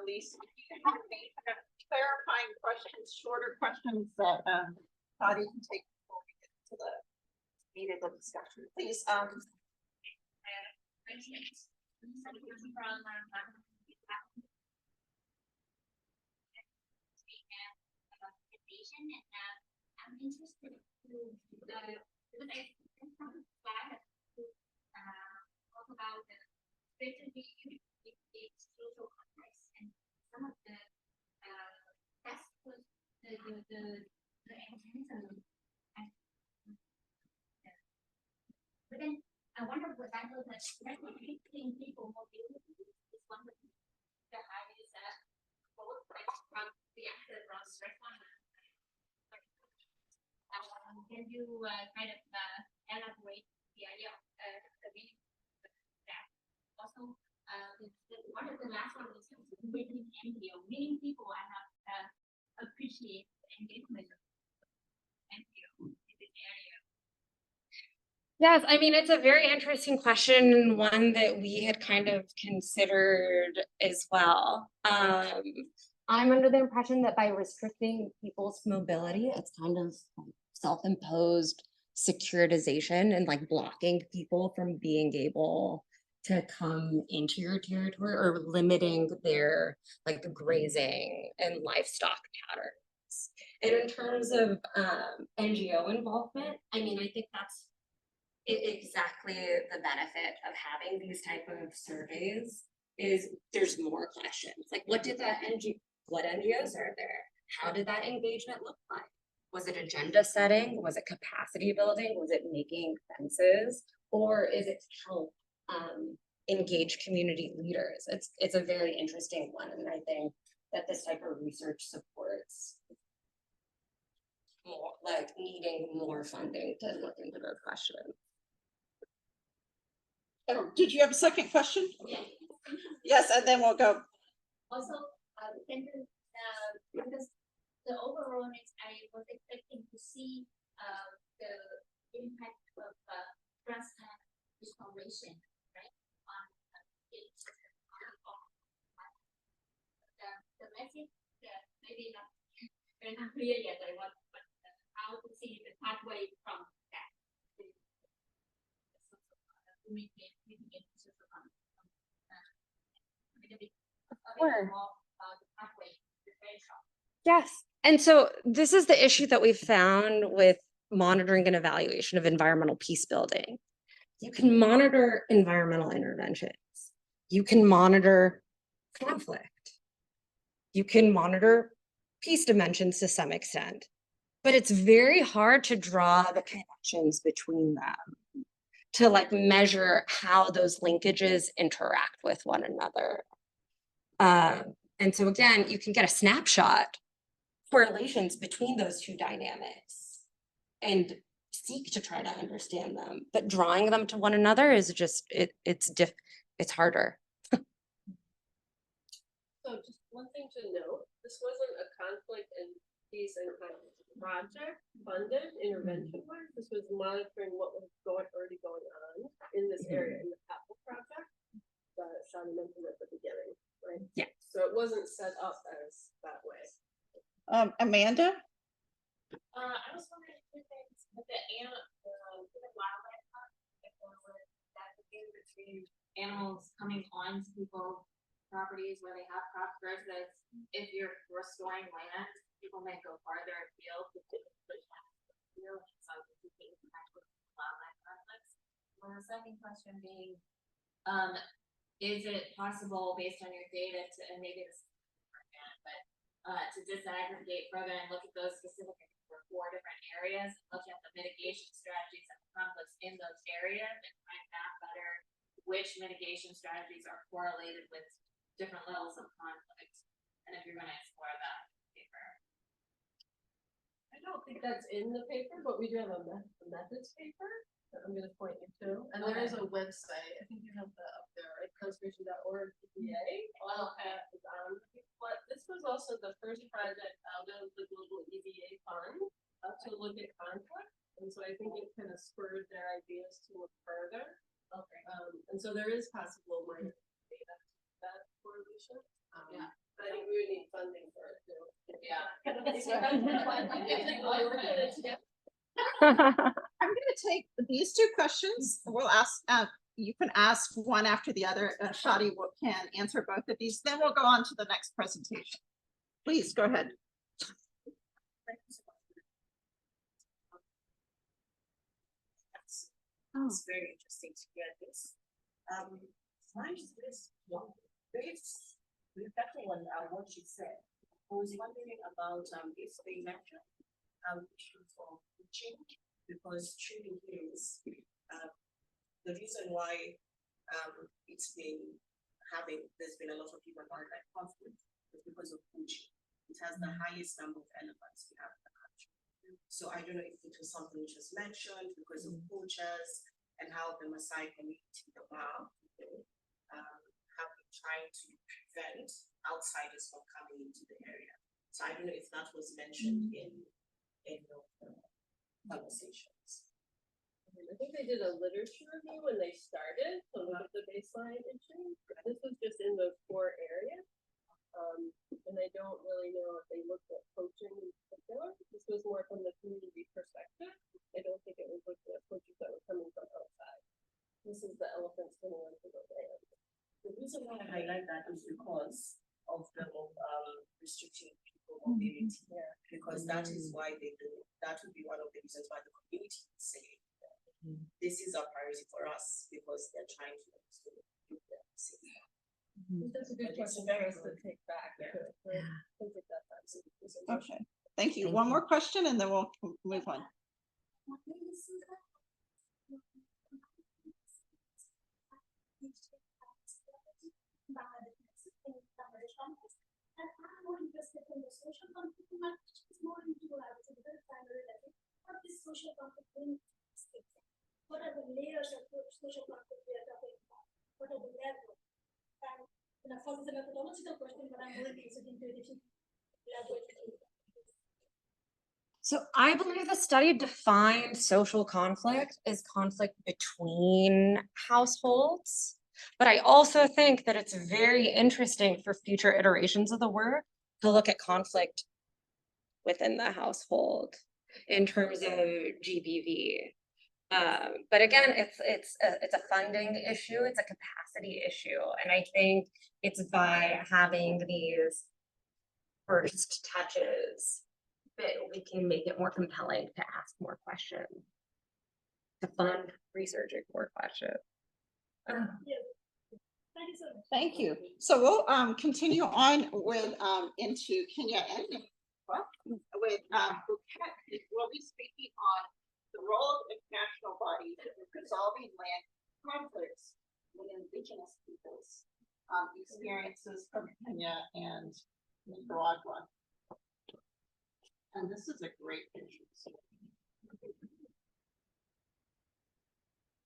Elise, if you can have any kind of clarifying questions, shorter questions that Toddy can take before we get to the meat of the discussion, please. I'm interested to because I talk about the especially social context and some of the that's the mechanism. But then I wonder what that was like regulating people mobility is one of the highest both from the access from stress can you kind of elaborate the idea of the meaning of that? Also, one of the last one is meeting NGO, meeting people I have appreciate the engagement of NGO in this area. Yes, I mean, it's a very interesting question, and one that we had kind of considered as well. I'm under the impression that by restricting people's mobility, it's kind of self-imposed securitization and like blocking people from being able to come into your territory or limiting their like grazing and livestock patterns. And in terms of NGO involvement, I mean, I think that's exactly the benefit of having these type of surveys is there's more questions. Like what NGOs are there? How did that engagement look like? Was it agenda setting? Was it capacity building? Was it making fences? Or is it help engage community leaders? It's a very interesting one, and I think that this type of research supports more, like needing more funding to look into those questions. Oh, did you have a second question? Yeah. Yes, and then we'll go. Also, because the overall is I was expecting to see the impact of trust restoration, right? On the message that maybe not very not clear yet. I want, but how to see the pathway from that to mitigate social conflict. Sure. Yes. And so this is the issue that we found with monitoring and evaluation of environmental peace building. You can monitor environmental interventions. You can monitor conflict. You can monitor peace dimensions to some extent, but it's very hard to draw the connections between them, to like measure how those linkages interact with one another. And so again, you can get a snapshot correlations between those two dynamics and seek to try to understand them, but drawing them to one another is just it's harder. So just one thing to note, this wasn't a conflict and piece and kind of project funded intervention work. This was monitoring what was already going on in this area in the capital project that Shani mentioned at the beginning, right? Yeah. So it wasn't set up as that way. Amanda? I was wondering two things, with the wildlife park, if there was that between animals coming on to people's properties where they have crops versus if you're restoring land, people may go farther afield to wildlife conflicts. And the second question being, is it possible based on your data to, and maybe this to disaggregate further and look at those specific for 4 different areas, look at the mitigation strategies and conflicts in those areas and find out better which mitigation strategies are correlated with different levels of conflict, and if you're going to explore that paper. I don't think that's in the paper, but we do have a methods paper that I'm going to point you to. And there is a website, I think you have that up there, right? Conservation.org EA. But this was also the first project out of the Global EVA Fund to look at conflict. And so I think it kind of spurred their ideas to look further. Okay. And so there is possible minor data that correlation. Yeah. But I think we would need funding for it too. Yeah. I'm going to take these 2 questions. We'll ask, you can ask one after the other. Shadi can answer both of these. Then we'll go on to the next presentation. Please go ahead. It's very interesting to hear this. Mine is this one. Reflecting on what you said, I was wondering about if they mentioned issue for teaching, because truly is the reason why there's been a lot of human wildlife conflict is because of poaching. It has the highest number of elephants we have in the country. So I don't know if it was something which was mentioned because of poachers and how the Maasai community, the Kebebaw, have been trying to prevent outsiders from coming into the area. So I don't know if that was mentioned in the conversations. I think they did a literature review when they started to look at the baseline issue. This was just in those 4 areas. And I don't really know if they looked at poaching in particular. This was more from the community perspective. I don't think it was looking at poachers that were coming from outside. This is the elephants coming onto the land. The reason why I highlight that is because of the restricting people mobility. Yeah. Because that is why they do. That would be one of the reasons why the community is saying this is a priority for us because they're trying to keep them safe. That's a good question for us to take back. Yeah. Okay, thank you. One more question and then we'll move on. And I'm more interested in the social conflict, it's more into the primary level. What is social conflict in states? What are the layers of social conflict we are talking about? What are the levels? And of course, it's a methodological question, but I'm more interested in the different levels. So I believe the study defined social conflict as conflict between households. But I also think that it's very interesting for future iterations of the work to look at conflict within the household in terms of GBV. But again, it's a funding issue, it's a capacity issue, and I think it's by having these first touches that we can make it more compelling to ask more questions, to fund researching more questions. Thank you. So we'll continue on with into Kenya and with Fukase. We'll be speaking on the role of international bodies in resolving land conflicts with indigenous peoples, experiences from Kenya and Nicaragua. And this is a great picture.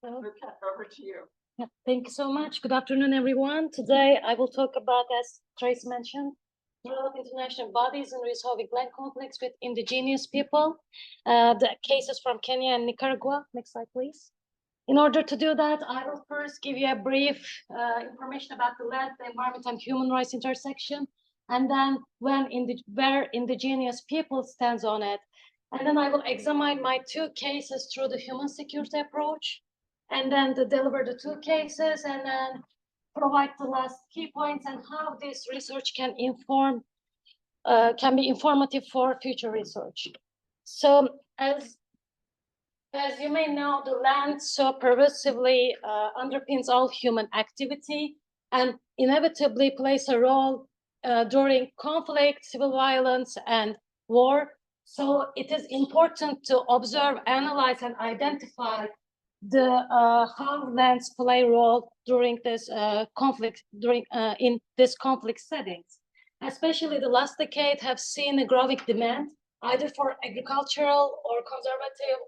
Over to you. Yeah, thank you so much. Good afternoon, everyone. Today I will talk about, as Trace mentioned, role of international bodies in resolving land conflicts with indigenous people. The cases from Kenya and Nicaragua. Next slide, please. In order to do that, I will first give you a brief information about the land, the environment, and human rights intersection, and then where indigenous people stands on it. And then I will examine my 2 cases through the human security approach, and then deliver the 2 cases, and then provide the last key points and how this research can be informative for future research. So as you may know, the land so pervasively underpins all human activity and inevitably plays a role during conflict, civil violence, and war. So it is important to observe, analyze, and identify how lands play a role during this conflict, in this conflict settings. Especially the last decade have seen a growing demand either for agricultural or conservative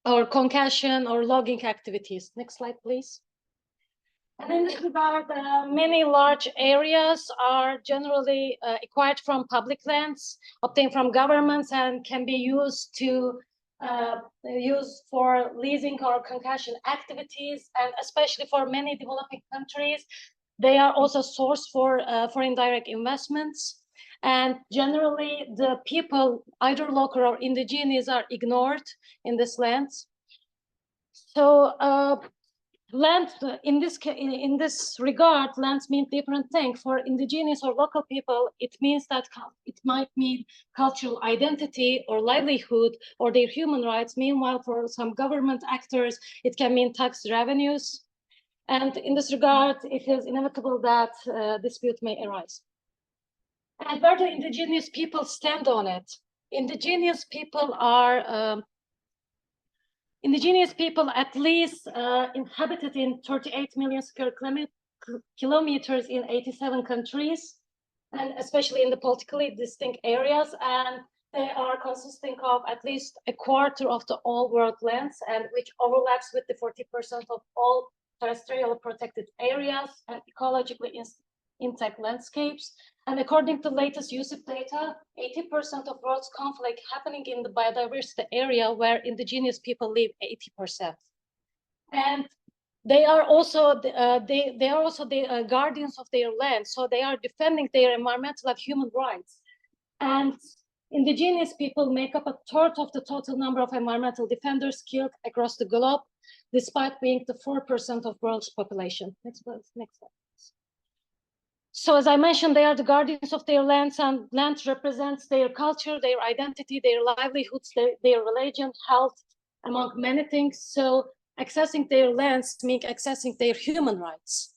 or concussion or logging activities. Next slide, please. And in this regard, many large areas are generally acquired from public lands, obtained from governments, and can be used for leasing or concussion activities, and especially for many developing countries, they are also sourced for foreign direct investments. And generally, the people, either local or indigenous, are ignored in this land. So land, in this regard, lands mean different things. For indigenous or local people, it means that it might mean cultural identity or livelihood or their human rights. Meanwhile, for some government actors, it can mean tax revenues. And in this regard, it is inevitable that dispute may arise. And where do indigenous people stand on it? Indigenous people at least inhabited in 38 million square kilometers in 87 countries, and especially in the politically distinct areas. And they are consisting of at least a quarter of the all world lands, and which overlaps with the 40% of all terrestrial protected areas and ecologically intact landscapes. And according to latest UNICEF data, 80% of world's conflict happening in the biodiversity area where indigenous people live, 80%. And they are also the guardians of their land, so they are defending their environmental and human rights. And indigenous people make up a third of the total number of environmental defenders killed across the globe, despite being the 4% of world's population. Next slide. So as I mentioned, they are the guardians of their lands, and land represents their culture, their identity, their livelihoods, their religion, health, among many things. So accessing their lands means accessing their human rights.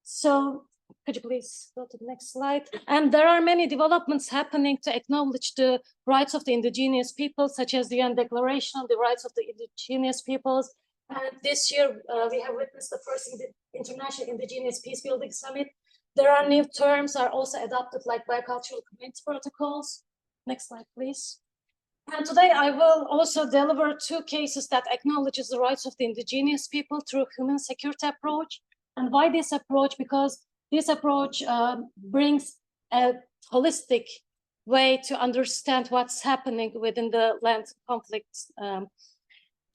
So could you please go to the next slide? And there are many developments happening to acknowledge the rights of the indigenous people, such as the UN Declaration on the Rights of the Indigenous Peoples. And this year, we have witnessed the first International Indigenous Peacebuilding Summit. There are new terms are also adopted, like bicultural community protocols. Next slide, please. And today I will also deliver 2 cases that acknowledges the rights of the indigenous people through human security approach. And why this approach? Because this approach brings a holistic way to understand what's happening within the land conflict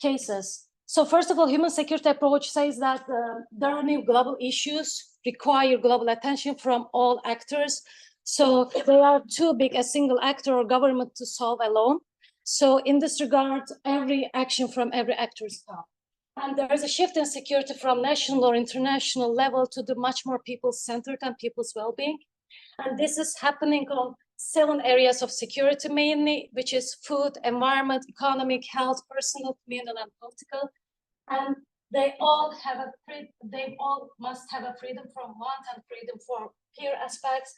cases. So first of all, human security approach says that there are new global issues require global attention from all actors. So they are too big a single actor or government to solve alone. So in this regard, every action from every actor is top. And there is a shift in security from national or international level to the much more people-centered and people's well-being. And this is happening on 7 areas of security mainly, which is food, environment, economic, health, personal, communal, and political. And they all must have a freedom from want and freedom for peer aspects.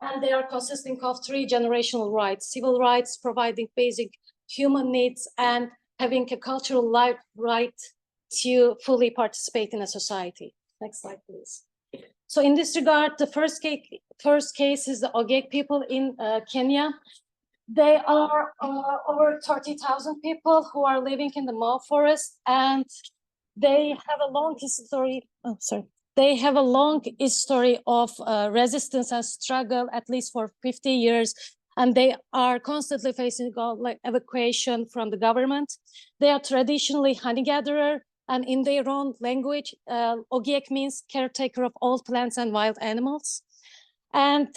And they are consisting of 3 generational rights: civil rights, providing basic human needs, and having a cultural life right to fully participate in a society. Next slide, please. So in this regard, the first case is the Ogek people in Kenya. They are over 30,000 people who are living in the Mau forest, and they have a long history. Oh, sorry. they have a long history of resistance and struggle, at least for 50 years, and they are constantly facing like evacuation from the government. They are traditionally hunter-gatherer, and in their own language, Ogiek means caretaker of all plants and wild animals. And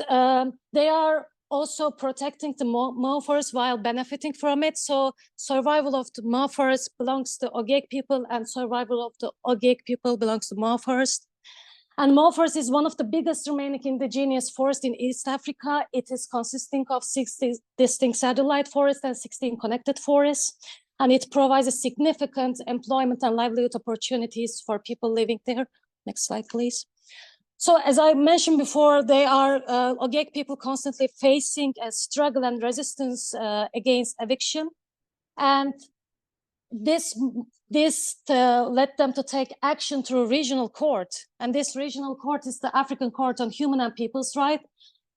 they are also protecting the Mo forest while benefiting from it. So survival of the Mo forest belongs to Ogiek people, and survival of the Ogiek people belongs to Mo forest. And Mo forest is one of the biggest remaining indigenous forests in East Africa. It is consisting of 60 distinct satellite forests and 16 connected forests. And it provides a significant employment and livelihood opportunities for people living there. Next slide, please. So as I mentioned before, they are Ogiek people constantly facing a struggle and resistance against eviction. And this led them to take action through regional court. And this regional court is the African Court on Human and People's Rights,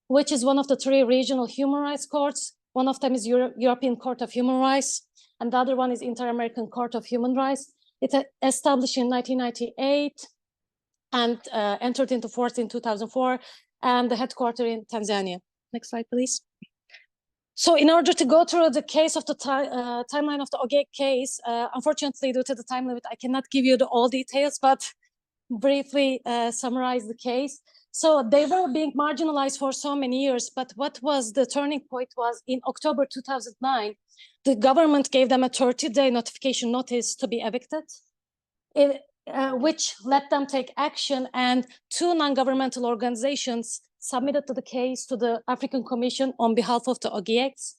which is one of the 3 regional human rights courts. One of them is European Court of Human Rights, and the other one is Inter-American Court of Human Rights. It established in 1998 and entered into force in 2004, and the headquarters in Tanzania. Next slide, please. So in order to go through the case of the timeline of the Ogiek case, unfortunately, due to the time limit, I cannot give you all details, but briefly summarize the case. So they were being marginalized for so many years, but what was the turning point was in October 2009, the government gave them a 30-day notification notice to be evicted, which let them take action, and 2 non-governmental organizations submitted the case to the African Commission on behalf of the Ogieks.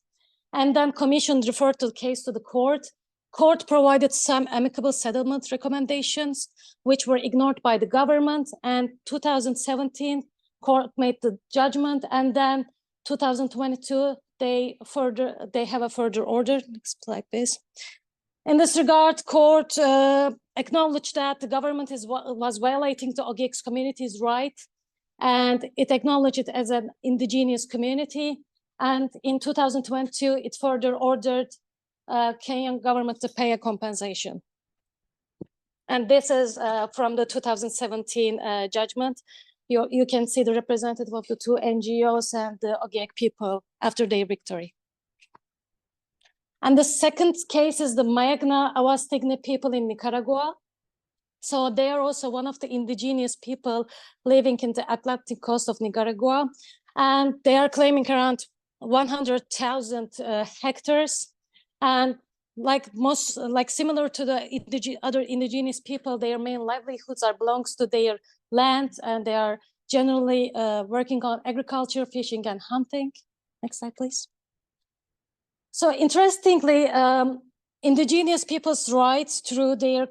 And then Commission referred the case to the court. Court provided some amicable settlement recommendations, which were ignored by the government. And 2017, court made the judgment. And then 2022, they have a further order. Next slide, please. In this regard, court acknowledged that the government was violating the Ogieks community's right, and it acknowledged it as an indigenous community. And in 2022, it further ordered Kenyan government to pay a compensation. And this is from the 2017 judgment. You can see the representative of the 2 NGOs and the Ogiek people after their victory. And the second case is the Mayagna Awastigni people in Nicaragua. So they are also one of the indigenous people living in the Atlantic coast of Nicaragua. And they are claiming around 100,000 hectares. And similar to the other indigenous people, their main livelihoods belongs to their land, and they are generally working on agriculture, fishing, and hunting. Next slide, please. So interestingly, indigenous people's rights through their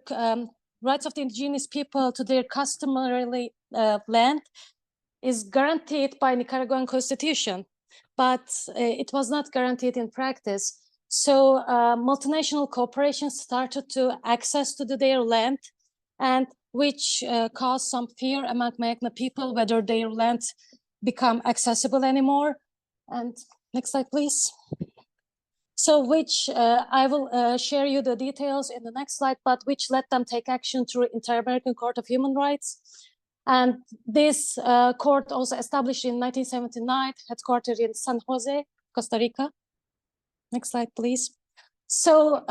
rights of the indigenous people to their customarily land is guaranteed by Nicaraguan constitution, but it was not guaranteed in practice. So multinational corporations started to access to their land, and which caused some fear among Mayagna people whether their land become accessible anymore. And next slide, please. So which I will share you the details in the next slide, but which let them take action through Inter-American Court of Human Rights. And this court also established in 1979, headquartered in San Jose, Costa Rica. Next slide, please. So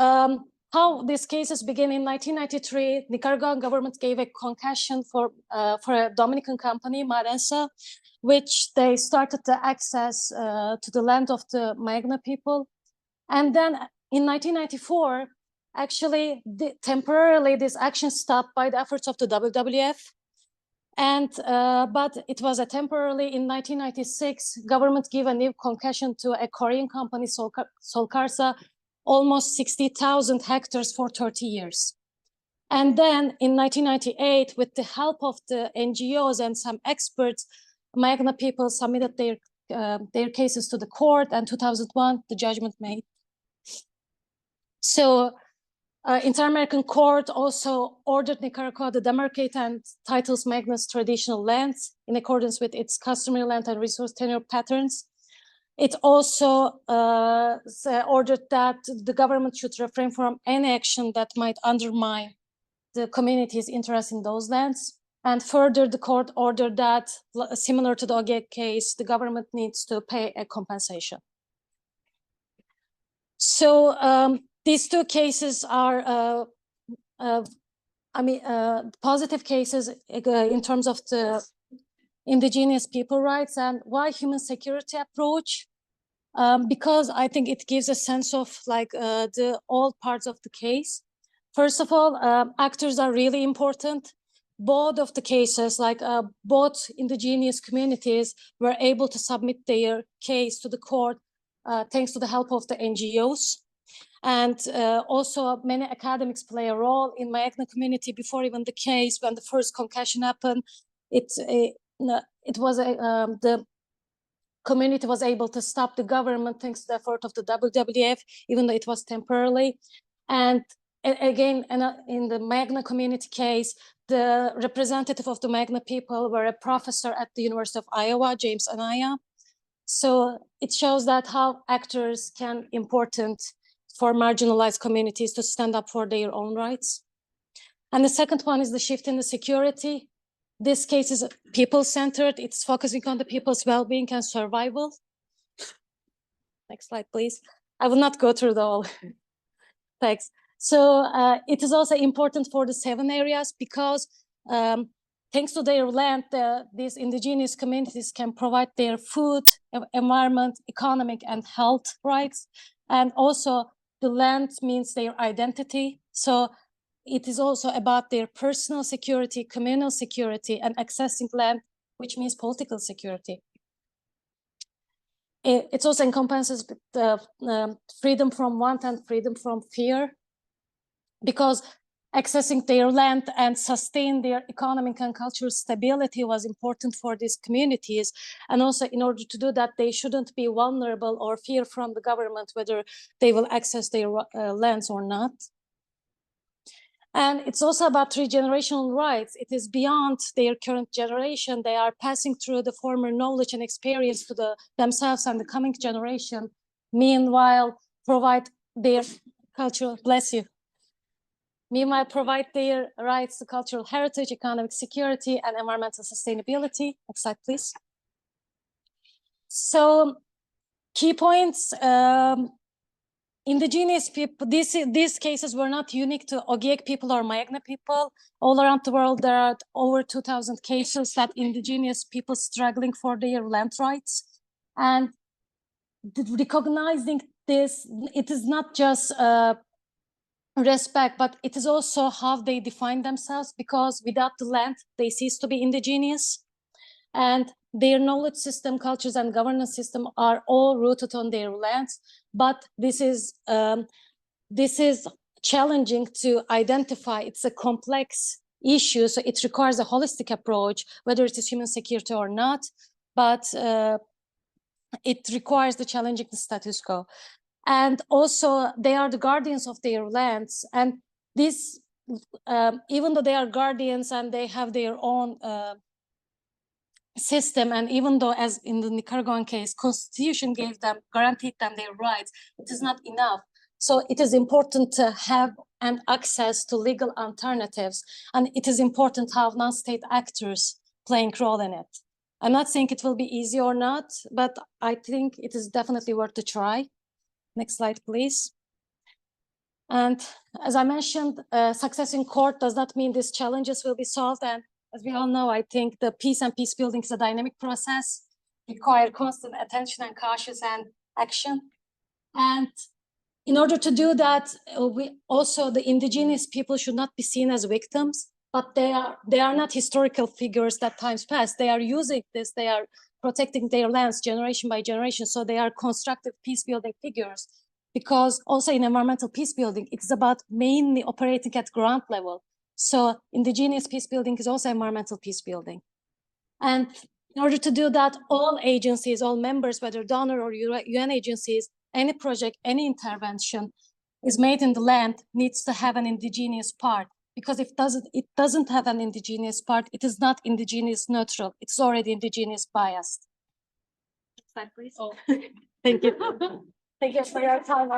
how these cases begin in 1993, Nicaraguan government gave a concession for a Dominican company, Marensa, which they started to access to the land of the Mayagna people. And then in 1994, actually, temporarily, this action stopped by the efforts of the WWF. And but it was a temporarily in 1996, government gave a new concession to a Korean company, Solkarsa, almost 60,000 hectares for 30 years. And then in 1998, with the help of the NGOs and some experts, Mayagna people submitted their cases to the court, and 2001, the judgment made. So Inter-American Court also ordered Nicaragua to demarcate and titles Mayagna's traditional lands in accordance with its customary land and resource tenure patterns. It also ordered that the government should refrain from any action that might undermine the community's interest in those lands. And further, the court ordered that, similar to the OGEG case, the government needs to pay a compensation. So these two cases are, positive cases in terms of the indigenous people rights. And why human security approach? Because I think it gives a sense of like the all parts of the case. First of all, actors are really important. Both of the cases, like both indigenous communities were able to submit their case to the court thanks to the help of the NGOs. And also many academics play a role in my ethnic community before even the case. When the first concussion happened, the community was able to stop the government thanks to the effort of the WWF, even though it was temporarily. And again, in the Magna community case, the representative of the Magna people were a professor at the University of Iowa, James Anaya. So it shows that how actors can be important for marginalized communities to stand up for their own rights. And the second one is the shift in the security. This case is people-centered. It's focusing on the people's well-being and survival. Next slide, please. I will not go through the whole text. So it is also important for the 7 areas because thanks to their land, these indigenous communities can provide their food, environment, economic, and health rights. And also the land means their identity. So it is also about their personal security, communal security, and accessing land, which means political security. It also encompasses the freedom from want and freedom from fear, because accessing their land and sustain their economic and cultural stability was important for these communities. And also in order to do that, they shouldn't be vulnerable or fear from the government whether they will access their lands or not. And it's also about 3-generational rights. It is beyond their current generation. They are passing through the former knowledge and experience to themselves and the coming generation. Meanwhile, provide their cultural, bless you. Meanwhile, provide their rights to cultural heritage, economic security, and environmental sustainability. Next slide, please. So, key points. Indigenous people, these cases were not unique to Ogiek people or Magna people. All around the world, there are over 2,000 cases that indigenous people struggling for their land rights. And recognizing this, it is not just respect, but it is also how they define themselves, because without the land, they cease to be indigenous. And their knowledge system, cultures, and governance system are all rooted on their lands. But this is challenging to identify. It's a complex issue, so it requires a holistic approach, whether it is human security or not. But it requires the challenging the status quo. And also, they are the guardians of their lands. And this, even though they are guardians and they have their own system, and even though, as in the Nicaraguan case, Constitution guaranteed them their rights, it is not enough. So it is important to have an access to legal alternatives, and it is important to have non-state actors playing a role in it. I'm not saying it will be easy or not, but I think it is definitely worth a try. Next slide, please. And as I mentioned, success in court does not mean these challenges will be solved. And as we all know, I think the peace and peace building is a dynamic process, require constant attention and cautious and action. And in order to do that, the indigenous people should not be seen as victims, but they are not historical figures that times past. They are using this, they are protecting their lands generation by generation. So they are constructive peace building figures, because also in environmental peace building, it's about mainly operating at ground level. So indigenous peace building is also environmental peace building. And in order to do that, all agencies, all members, whether donor or UN agencies, any project, any intervention is made in the land needs to have an indigenous part. Because if it doesn't have an indigenous part, it is not indigenous neutral. It's already indigenous biased. Next slide, please. Oh. Thank you. Thank you for your time.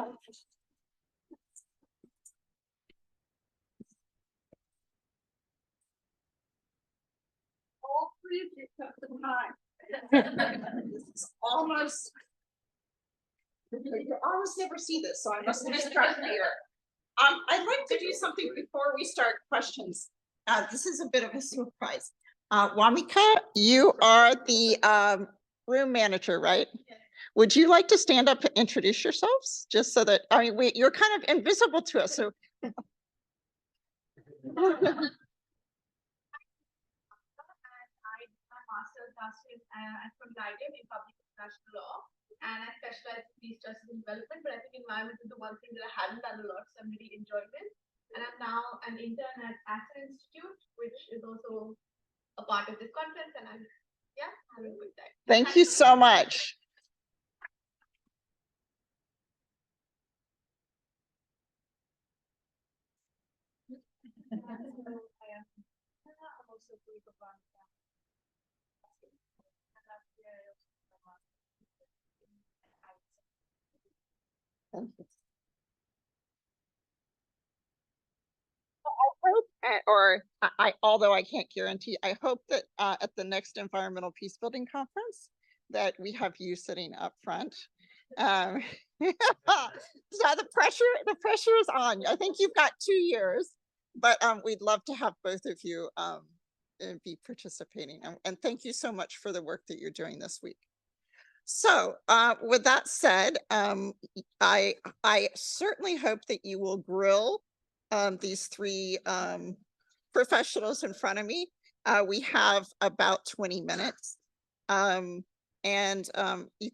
It's almost. You almost never see this, so I must have struck here. I'd like to do something before we start questions. This is a bit of a surprise. Wamika, you are the room manager, right? Would you like to stand up and introduce yourselves? Just so that, I mean, you're kind of invisible to us, so. Master's from Leiden in public international law, and I specialize in peace, justice, and development. But I think environment is the one thing that I haven't done a lot, so I'm really enjoying it. And I'm now an intern at Aston Institute, which is also a part of this conference, and I'm having a good time. Thank you so much. Thank you. Although I can't guarantee, I hope that at the next environmental peace building conference that we have you sitting up front. So the pressure is on. I think you've got 2 years, but we'd love to have both of you be participating. And thank you so much for the work that you're doing this week. So with that said, I certainly hope that you will grill these 3 professionals in front of me. We have about 20 minutes. And you